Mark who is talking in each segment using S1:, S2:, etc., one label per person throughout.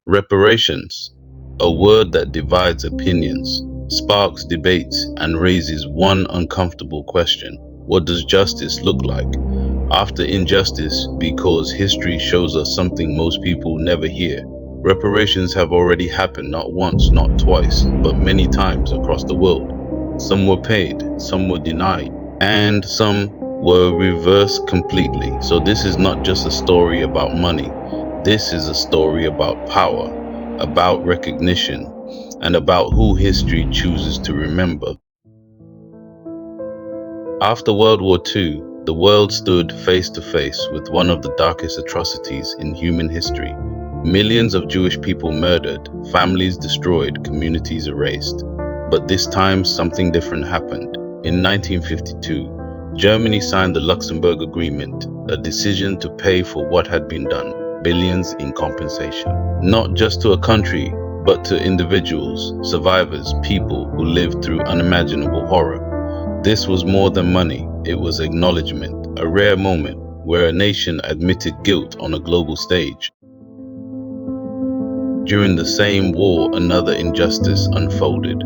S1: Reparations, a word that divides opinions, sparks debates, and raises one uncomfortable question. What does justice look like? After injustice, because history shows us something most people never hear. Reparations have already happened not once, not twice, but many times across the world. Some were paid, some were denied, and some were reversed completely. So this is not just a story about money. This is a story about power, about recognition, and about who history chooses to remember. After World War II, the world stood face to face with one of the darkest atrocities in human history. Millions of Jewish people murdered, families destroyed, communities erased. But this time, something different happened. In 1952, Germany signed the Luxembourg Agreement, a decision to pay for what had been done, billions in compensation. Not just to a country, but to individuals, survivors, people who lived through unimaginable horror. This was more than money, it was acknowledgement, a rare moment where a nation admitted guilt on a global stage. During the same war, another injustice unfolded.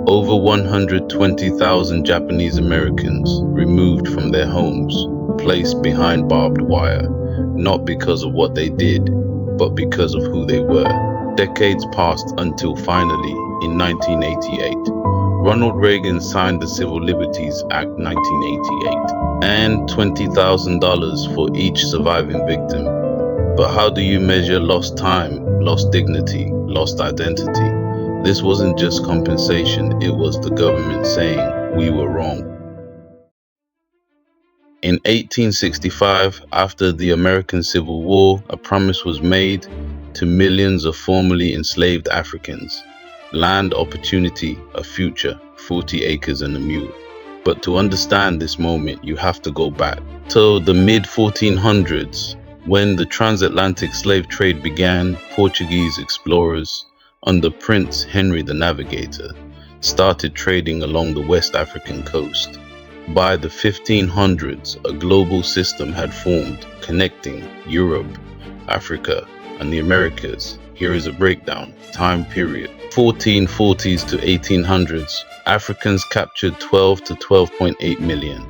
S1: Over 120,000 Japanese Americans removed from their homes, placed behind barbed wire, not because of what they did, but because of who they were. Decades passed until finally, in 1988, Ronald Reagan signed the Civil Liberties Act 1988, and $20,000 for each surviving victim. But how do you measure lost time, lost dignity, lost identity? This wasn't just compensation, it was the government saying, we were wrong. In 1865, after the American Civil War, a promise was made to millions of formerly enslaved Africans. Land, opportunity, a future, 40 acres and a mule. But to understand this moment, you have to go back to the mid-1400s, when the transatlantic slave trade began. Portuguese explorers, under Prince Henry the Navigator, started trading along the West African coast. By the 1500s, a global system had formed, connecting Europe, Africa, and the Americas. Here is a breakdown. Time period: 1440s to 1800s. Africans captured 12 to 12.8 million.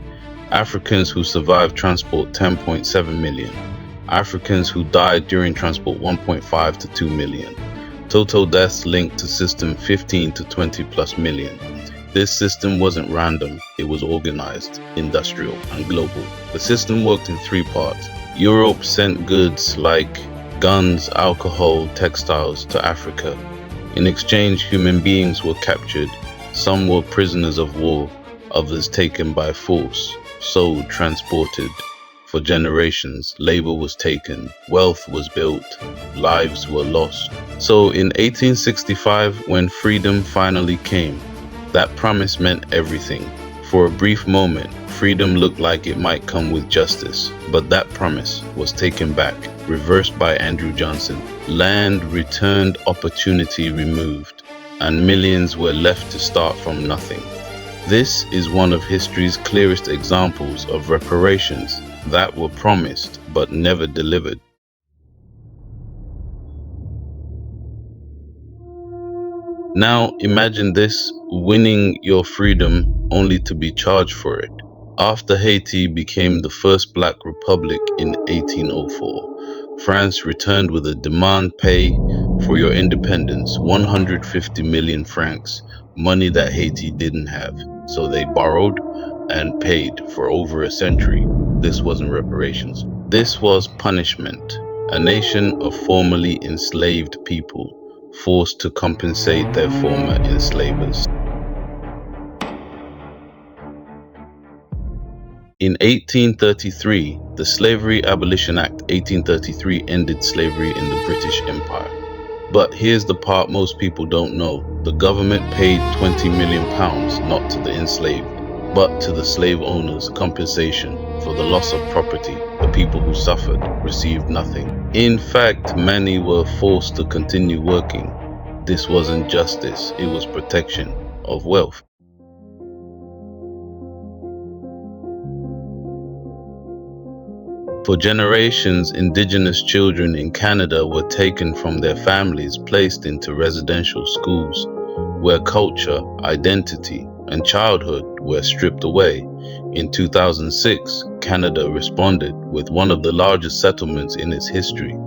S1: Africans who survived transport, 10.7 million. Africans who died during transport, 1.5 to 2 million. Total deaths linked to system, 15 to 20 plus million. This system wasn't random, it was organized, industrial, and global. The system worked in three parts. Europe sent goods like guns, alcohol, textiles to Africa. In exchange, human beings were captured. Some were prisoners of war, others taken by force, sold, transported. For generations, labor was taken, wealth was built, lives were lost. So in 1865, when freedom finally came, that promise meant everything. For a brief moment, freedom looked like it might come with justice, but that promise was taken back, reversed by Andrew Johnson. Land returned, opportunity removed, and millions were left to start from nothing. This is one of history's clearest examples of reparations that were promised but never delivered. Now imagine this: winning your freedom only to be charged for it. After Haiti became the first Black republic in 1804, France returned with a demand: pay for your independence, 150 million francs, money that Haiti didn't have. So they borrowed and paid for over a century. This wasn't reparations. This was punishment. A nation of formerly enslaved people forced to compensate their former enslavers. In 1833, the Slavery Abolition Act 1833 ended slavery in the British Empire. But here's the part most people don't know. The government paid £20 million not to the enslaved, but to the slave owners. Compensation for the loss of property. The people who suffered received nothing. In fact, many were forced to continue working. This wasn't justice, it was protection of wealth. For generations, Indigenous children in Canada were taken from their families, placed into residential schools, where culture, identity, and childhood were stripped away. In 2006, Canada responded with one of the largest settlements in its history.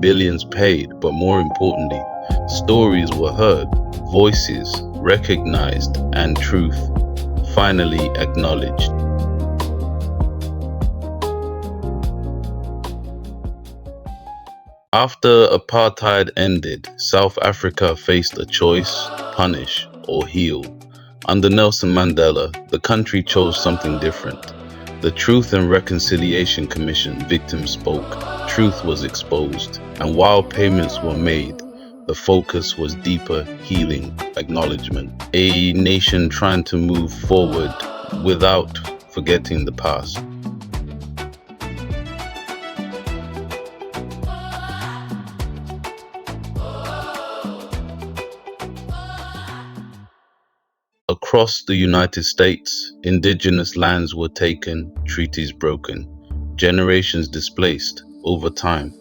S1: Billions paid, but more importantly, stories were heard, voices recognized, and truth finally acknowledged. After apartheid ended, South Africa faced a choice: punish or heal. Under Nelson Mandela, the country chose something different. The Truth and Reconciliation Commission victims spoke, truth was exposed, and while payments were made, the focus was deeper healing, acknowledgement. A nation trying to move forward without forgetting the past. Across the United States, indigenous lands were taken, treaties broken, generations displaced over time.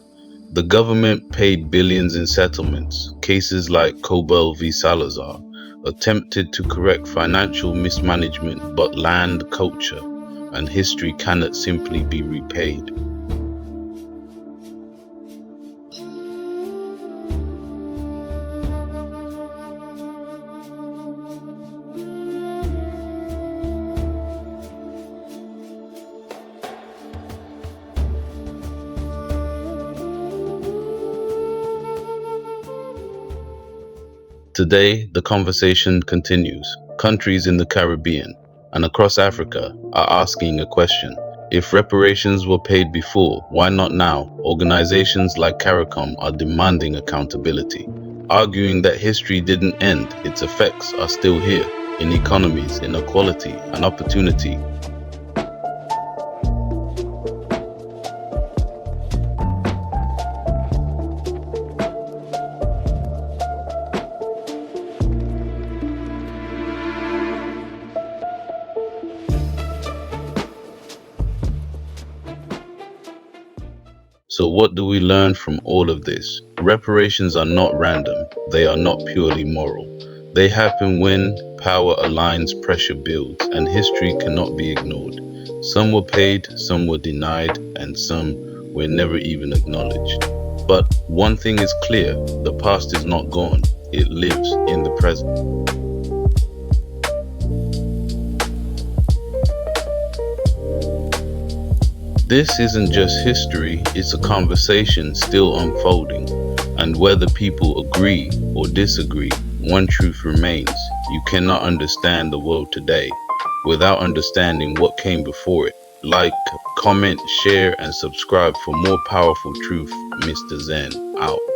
S1: The government paid billions in settlements. Cases like Cobell v. Salazar attempted to correct financial mismanagement, but land, culture, and history cannot simply be repaid. Today, the conversation continues. Countries in the Caribbean and across Africa are asking a question. If reparations were paid before, why not now? Organizations like CARICOM are demanding accountability, arguing that history didn't end, its effects are still here, in economies, inequality, and opportunity. So what do we learn from all of this? Reparations are not random. They are not purely moral. They happen when power aligns, pressure builds, and history cannot be ignored. Some were paid, some were denied, and some were never even acknowledged. But one thing is clear, the past is not gone. It lives in the present. This isn't just history, it's a conversation still unfolding. And whether people agree or disagree, one truth remains. You cannot understand the world today without understanding what came before it. Like, comment, share, and subscribe for more powerful truth. Mr. Zen, out.